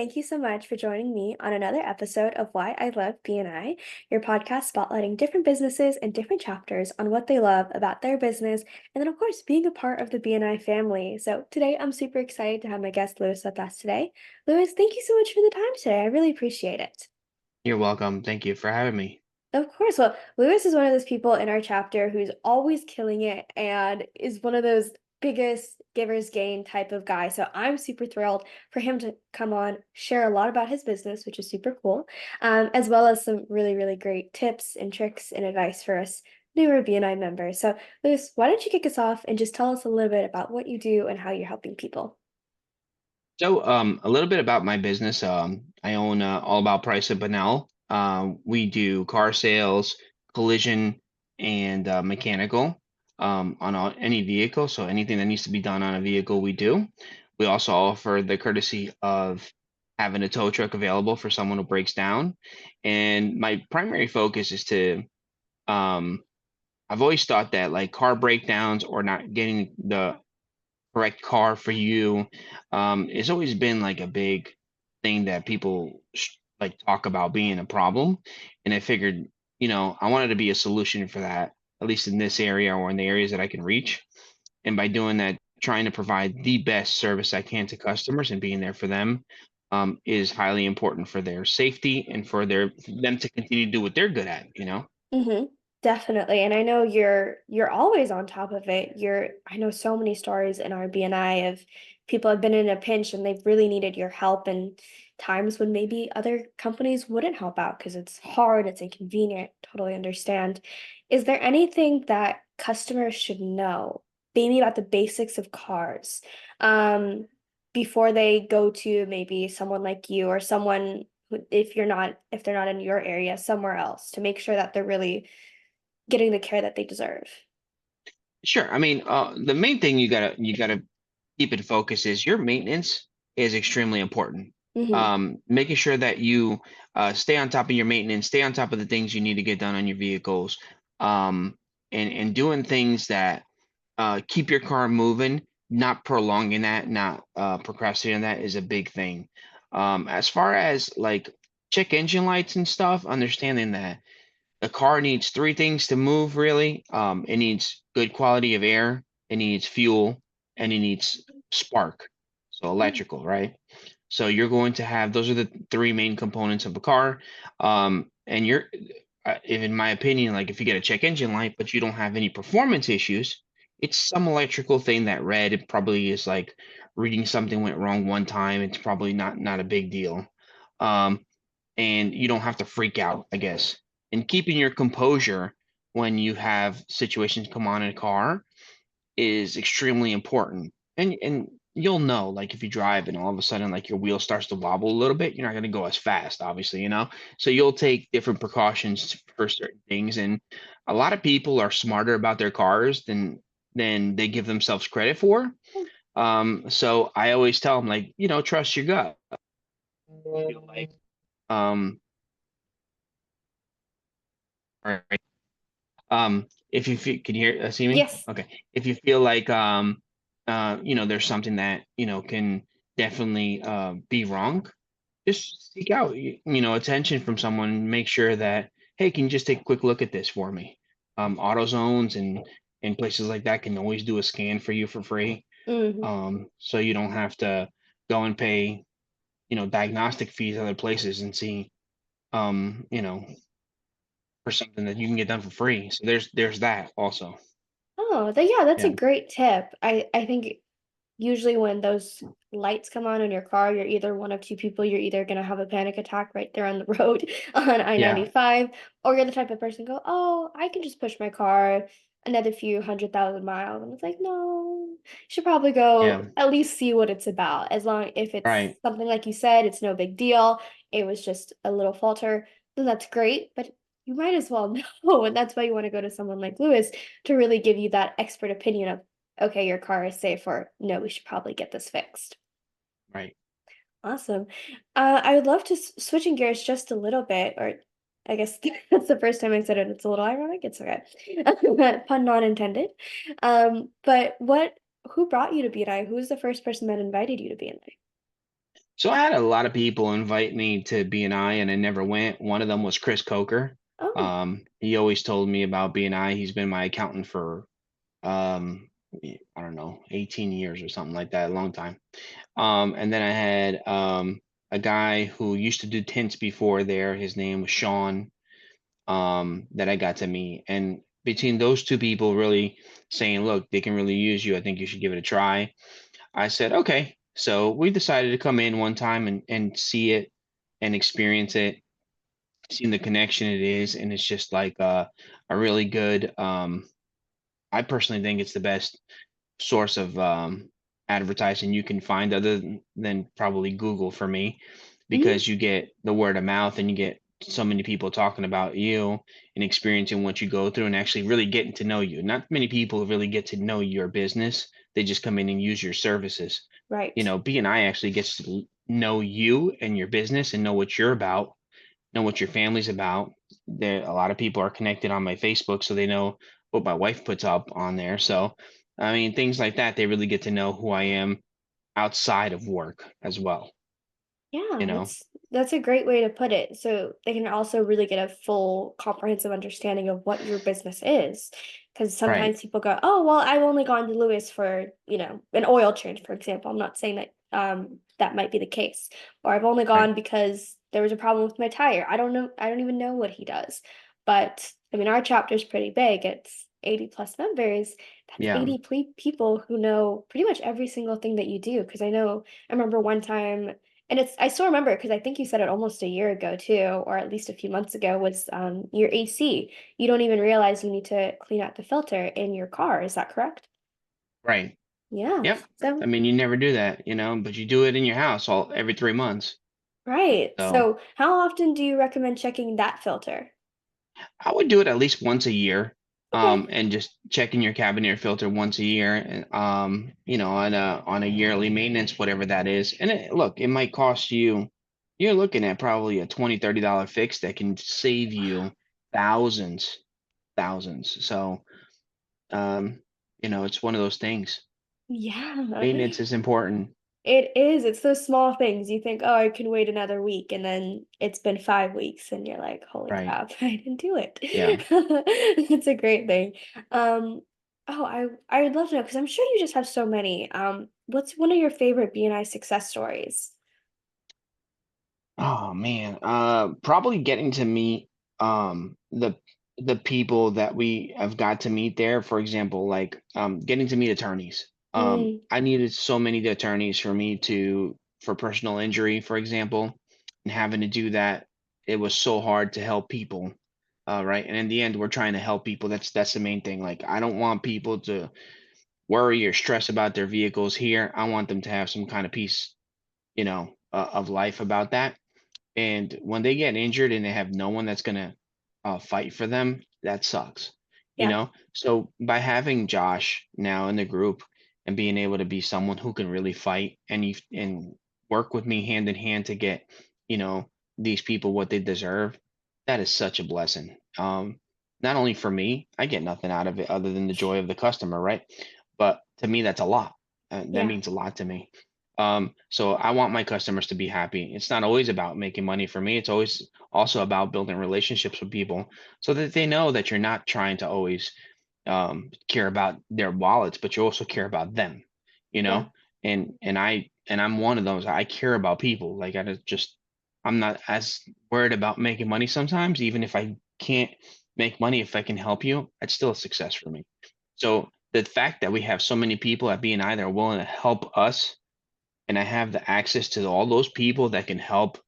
thank you so much for joining me on another episode of Why I Love BNI, your podcast spotlighting different businesses and different chapters on what they love about their business, and then, of course, being a part of the BNI family. So, today I'm super excited to have my guest Lewis with us today. Lewis, thank you so much for the time today. I really appreciate it. You're welcome. Thank you for having me. Of course. Well, Lewis is one of those people in our chapter who's always killing it and is one of those biggest givers gain type of guy. So I'm super thrilled for him to come on, share a lot about his business, which is super cool, as well as some really, really great tips and tricks and advice for us newer BNI members. So, Lewis, why don't you kick us off and just tell us a little bit about what you do and how you're helping people? A little bit about my business. I own All About Price at Bunnell. We do car sales, collision, and mechanical on any vehicle. So anything that needs to be done on a vehicle, we do. We also offer the courtesy of having a tow truck available for someone who breaks down. And my primary focus is to um, I've always thought that like car breakdowns or not getting the correct car for you. It's always been like a big thing that people like talk about being a problem. And I figured, I wanted to be a solution for that, at least in this area or in the areas that I can reach. And by doing that, trying to provide the best service I can to customers and being there for them is highly important for their safety and for them to continue to do what they're good at. Definitely. And I know you're always on top of it. I know so many stories in our BNI of people have been in a pinch and they've really needed your help and times when maybe other companies wouldn't help out because it's hard, it's inconvenient, totally understand. Is there anything that customers should know, maybe about the basics of cars, um, before they go to maybe someone like you or someone if they're not in your area, somewhere else to make sure that they're really getting the care that they deserve. Sure. I mean, the main thing you gotta keep in focus is your maintenance is extremely important. Mhm. Making sure that you stay on top of your maintenance, stay on top of the things you need to get done on your vehicles, um, and doing things that keep your car moving, not prolonging that, not procrastinating that is a big thing. As far as like check engine lights and stuff, understanding that a car needs three things to move really. It needs good quality of air, it needs fuel, and it needs spark. So Mm, electrical, right? So you're going to have those are the three main components of a car. And if in my opinion, like if you get a check engine light, but you don't have any performance issues, it's some electrical thing that read. It probably is like reading something went wrong one time. It's probably not a big deal. Um, and you don't have to freak out, I guess. And keeping your composure when you have situations come on in a car is extremely important. And you'll know, like if you drive and all of a sudden like your wheel starts to wobble a little bit, you're not going to go as fast, obviously. So you'll take different precautions for certain things. And a lot of people are smarter about their cars than they give themselves credit for. So I always tell them like, trust your gut. Feel like um all right. If you feel, can you see me? yes. Okay. If you feel like there's something that can definitely be wrong, just seek out attention from someone. Make sure that hey, can you just take a quick look at this for me? AutoZones and places like that can always do a scan for you for free. Mhm. So you don't have to go and pay diagnostic fees other places and see um you know for something that you can get done for free. So there's that also. Oh, yeah, that's a Yeah. great tip. I think usually when those lights come on in your car, you're either one of two people. You're either gonna have a panic attack right there on the road on Yeah. I-95, or you're the type of person go, "Oh, I can just push my car another few 100,000 miles." And it's like, "No, you should probably go Yeah. at least see what it's about. As long if it's Right. something like you said, it's no big deal. It was just a little falter, then that's great, but you might as well know." And that's why you want to go to someone like Lewis to really give you that expert opinion of, okay, your car is safe, or no, we should probably get this fixed. Right. Awesome. I would love to switching gears just a little bit, or I guess that's the first time I said it. It's a little ironic. It's okay. Pun not intended. But who brought you to BNI? Who was the first person that invited you to BNI? So I had a lot of people invite me to BNI and I never went. One of them was Chris Coker. Oh, He always told me about BNI. He's been my accountant for I don't know, 18 years or something like that, a long time. And then I had a guy who used to do tints before there. His name was Sean, that I got to meet. And between those two people really saying, look, they can really use you, I think you should give it a try. I said, okay. So we decided to come in one time and see it and experience it, seeing the connection it is. And it's just like a really good, I personally think it's the best source of advertising you can find other than probably Google for me, mhm, because you get the word of mouth and you get so many people talking about you and experiencing what you go through and actually really getting to know you. Not many people really get to know your business. They just come in and use your services. You right. know, BNI actually gets to know you and your business and know what you're about, know what your family's about. There, a lot of people are connected on my Facebook, so they know what my wife puts up on there. So, I mean, things like that, they really get to know who I am outside of work as well, Yeah, you know? that's a great way to put it. So they can also really get a full comprehensive understanding of what your business is. Because Right, sometimes people go, "Oh, well, I've only gone to Lewis for, an oil change, for example." I'm not saying that that might be the case. Or I've only right. gone because there was a problem with my tire. I don't know, I don't even know what he does. But I mean, our chapter is pretty big. It's 80 plus members. That's Yeah, 80 people who know pretty much every single thing that you do. Because I remember one time, and I still remember because I think you said it almost a year ago too, or at least a few months ago, was your AC. You don't even realize you need to clean out the filter in your car. Is that correct? right. Yeah. Yep. I So, mean, you never do that, but you do it in your house all every 3 months. right. So So, how often do you recommend checking that filter? I would do it at least once a year, Okay. and just checking your cabinet filter once a year, and on a yearly maintenance, whatever that is. And look, it might cost you. You're looking at probably a $20-$30 fix that can save you thousands, thousands. So, um, it's one of those things. Yeah. Maintenance is important, It is. It's those small things. You think, oh, I can wait another week, and then it's been 5 weeks, and you're like, holy right? crap, I didn't do it. Yeah. It's a great thing. Um, oh, I would love to know because I'm sure you just have so many. What's one of your favorite BNI success stories? Oh man, probably getting to meet the people that we have got to meet there. For example, like getting to meet attorneys. Mm, I needed so many attorneys for personal injury, for example, and having to do that, it was so hard to help people. Right. And in the end, we're trying to help people. That's the main thing. Like I don't want people to worry or stress about their vehicles here. I want them to have some kind of peace, of life about that. And when they get injured and they have no one that's gonna fight for them, that sucks, you yeah, know? So by having Josh now in the group and being able to be someone who can really fight and work with me hand in hand to get, you know, these people what they deserve, that is such a blessing. Not only for me, I get nothing out of it other than the joy of the customer, right? But to me, that's a lot. That yeah, means a lot to me. So I want my customers to be happy. It's not always about making money for me. It's always also about building relationships with people so that they know that you're not trying to always care about their wallets, but you also care about them, you yeah, know? And I'm one of those. I care about people. Like I'm not as worried about making money sometimes, even if I can't make money, if I can help you, it's still a success for me. So the fact that we have so many people at BNI that are willing to help us, and I have the access to all those people that can help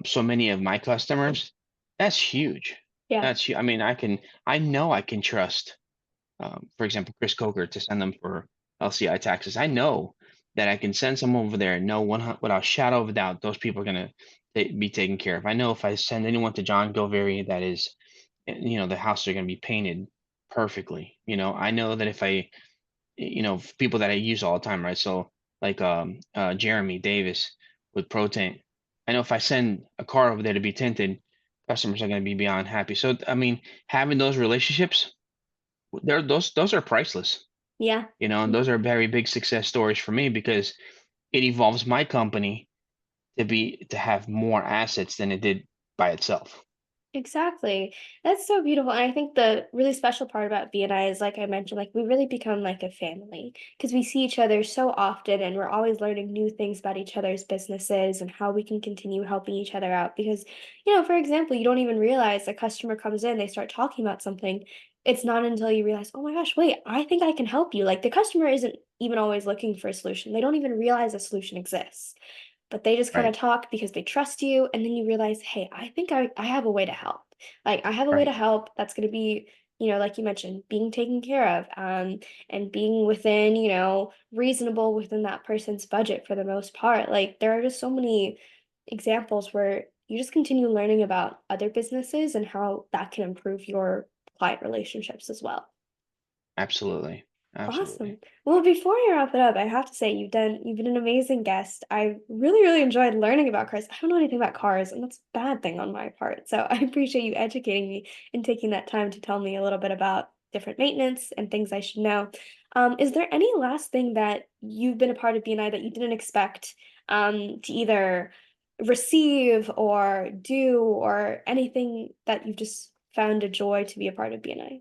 so many of my customers, that's huge. yeah, I mean, I know I can trust, for example, Chris Coker to send them for LCI taxes. I know that I can send someone over there and know without a shadow of a doubt, those people are going to be taken care of. I know if I send anyone to John Gilvary, that is, the houses are going to be painted perfectly. I know that if I people that I use all the time, right? So like Jeremy Davis with ProTint. I know if I send a car over there to be tinted, customers are going to be beyond happy. So I mean, having those relationships, those are priceless. yeah, And those are very big success stories for me because it evolves my company to have more assets than it did by itself. Exactly. That's so beautiful. And I think the really special part about BNI is, like I mentioned, like we really become like a family because we see each other so often and we're always learning new things about each other's businesses and how we can continue helping each other out. Because, for example, you don't even realize a customer comes in, they start talking about something. It's not until you realize, oh my gosh, wait, I think I can help you. Like the customer isn't even always looking for a solution. They don't even realize a solution exists, but they just kind Right. of talk because they trust you. And then you realize, hey, I think I have a way to help. Like I have a way to Right. help that's going to be, like you mentioned, being taken care of, and being within, reasonable within that person's budget for the most part. Like there are just so many examples where you just continue learning about other businesses and how that can improve your client relationships as well. Absolutely. Absolutely. Awesome. Well, before I wrap it up, I have to say you've been an amazing guest. I really, really enjoyed learning about cars. I don't know anything about cars, and that's a bad thing on my part. So I appreciate you educating me and taking that time to tell me a little bit about different maintenance and things I should know. Is there any last thing that you've been a part of BNI that you didn't expect to either receive or do, or anything that you've just found a joy to be a part of BNI?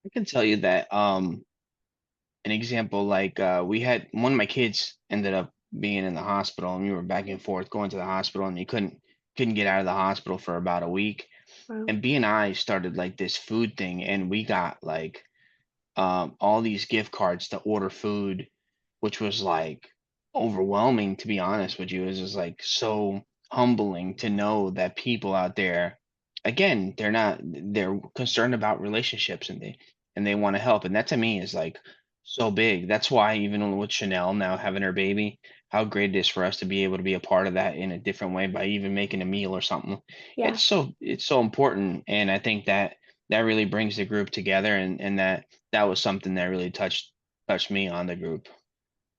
I can tell you that an example like we had one of my kids ended up being in the hospital and we were back and forth going to the hospital and he couldn't get out of the hospital for about a week. Wow. And B and I started like this food thing and we got like all these gift cards to order food, which was like overwhelming to be honest with you. It was just like so humbling to know that people out there, again, they're concerned about relationships and they want to help. And that to me is like so big. That's why even with Chanel now having her baby, how great it is for us to be able to be a part of that in a different way by even making a meal or something. Yeah. It's so important. And I think that that really brings the group together and that was something that really touched me on the group,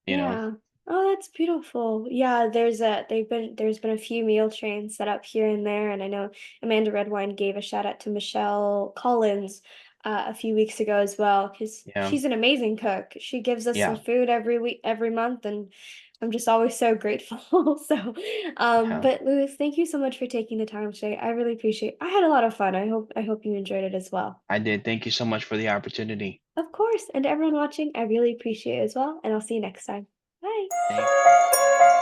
you know? Yeah. Oh, that's beautiful. Yeah, there's been a few meal trains set up here and there, and I know Amanda Redwine gave a shout out to Michelle Collins a few weeks ago as well, because Yeah, she's an amazing cook. She gives us some yeah, food every week, every month, and I'm just always so grateful. So, yeah. but Louis, thank you so much for taking the time today. I really appreciate. I had a lot of fun. I hope you enjoyed it as well. I did. Thank you so much for the opportunity. Of course, and to everyone watching, I really appreciate it as well, and I'll see you next time. Bye. Thank